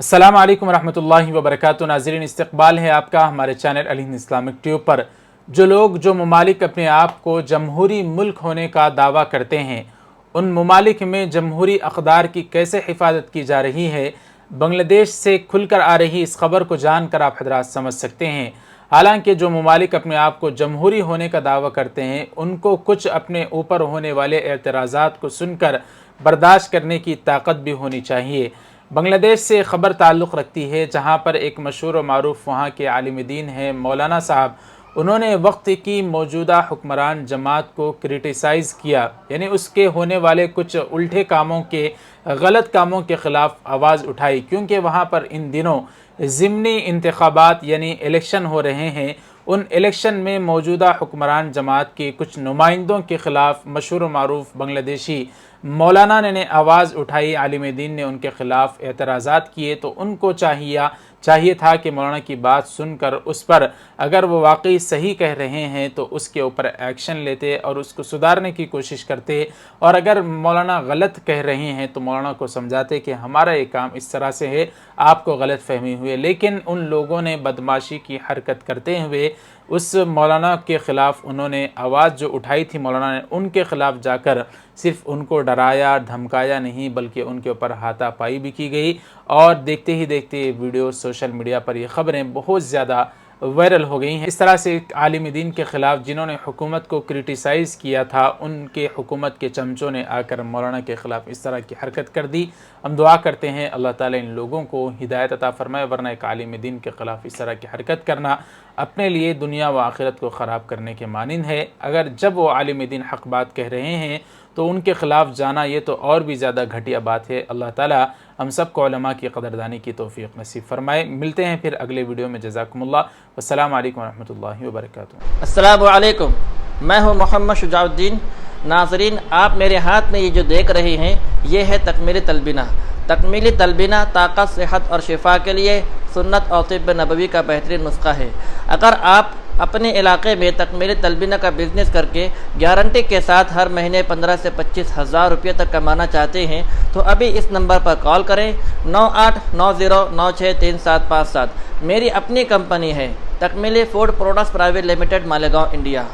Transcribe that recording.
अस्सलाम वालेकुम रहमतुल्लाहि व बरकातुहू। नाज़रीन, इस्तक़बाल है आपका हमारे चैनल अल हिंद इस्लामिक ट्यूब पर। जो ममालिक अपने आप को जमहूरी मुल्क होने का दावा करते हैं, उन ममालिक में जमहूरी अक़दार की कैसे हिफाजत की जा रही है, बांग्लादेश से खुलकर आ रही इस खबर को जानकर आप हज़रात समझ सकते हैं। हालांकि जो ममालिक अपने आप को जमहूरी होने का दावा करते हैं, उनको कुछ अपने ऊपर होने वाले एतराज़ात को सुनकर बर्दाश्त करने की ताकत भी होनी चाहिए। बांग्लादेश से ख़बर ताल्लुक़ रखती है, जहाँ पर एक मशहूर व मारूफ वहाँ के आलिम दीन हैं मौलाना साहब। उन्होंने वक्त की मौजूदा हुक्मरान जमात को क्रिटिसाइज़ किया, यानी उसके होने वाले कुछ उल्टे कामों के, गलत कामों के ख़िलाफ़ आवाज़ उठाई, क्योंकि वहाँ पर इन दिनों ज़िमनी इंतखाबात यानी इलेक्शन हो रहे हैं। उन इलेक्शन में मौजूदा हुक्मरान जमात के कुछ नुमाइंदों के ख़िलाफ़ मशहूर मारूफ बांग्लादेशी मौलाना ने आवाज़ उठाई, आलिम दीन ने उनके ख़िलाफ़ एतराज़ात किए। तो उनको चाहिए था कि मौलाना की बात सुनकर उस पर अगर वो वाकई सही कह रहे हैं तो उसके ऊपर एक्शन लेते और उसको सुधारने की कोशिश करते, और अगर मौलाना गलत कह रहे हैं तो मौलाना को समझाते कि हमारा ये काम इस तरह से है, आपको गलत फहमी हुई है। लेकिन उन लोगों ने बदमाशी की हरकत करते हुए उस मौलाना के ख़िलाफ़ उन्होंने आवाज़ जो उठाई थी मौलाना ने, उनके ख़िलाफ़ जाकर सिर्फ़ उनको डराया धमकाया नहीं, बल्कि उनके ऊपर हाथापाई भी की गई। और देखते ही देखते ये वीडियो सोशल मीडिया पर ये ख़बरें बहुत ज़्यादा वायरल हो गई हैं। इस तरह से आलिम दीन के ख़िलाफ़ जिन्होंने हुकूमत को क्रिटिसाइज़ किया था, उनके हुकूमत के चमचों ने आकर मौलाना के ख़िलाफ़ इस तरह की हरकत कर दी। हम दुआ करते हैं अल्लाह ताला इन लोगों को हिदायत अता फरमाए, वरना एक आलिम दीन के ख़िलाफ़ इस तरह की हरकत करना अपने लिए दुनिया व आखिरत को ख़राब करने के मानिंद है। अगर जब वो आलिम दीन हक़ बात कह रहे हैं तो उनके ख़िलाफ़ जाना ये तो और भी ज़्यादा घटिया बात है। अल्लाह ताला हम सब को उलमा की क़दरदानी की तौफ़ीक़ नसीब फ़रमाए। मिलते हैं फिर अगले वीडियो में। जज़ाकुमुल्लाह। वस्सलामु अलैकुम रहमतुल्लाहि व बरकातुहू। अस्सलामु अलैकुम, मैं हूँ मोहम्मद शुजाउद्दीन। नाज़रीन, आप मेरे हाथ में ये जो देख रहे हैं, ये है तकमीली तलबीना। तकमीली तलबीना ताकत, सेहत और शिफा के लिए सुन्नत और तिब्ब नबवी का बेहतरीन नुस्खा है। अगर आप अपने इलाके में तकमीली तलबीना का बिज़नेस करके गारंटी के साथ हर महीने 15 से 25 हज़ार रुपये तक कमाना चाहते हैं तो अभी इस नंबर पर कॉल करें 9890963757। मेरी अपनी कंपनी है Takmeeli food products private limited, Malegaon, India.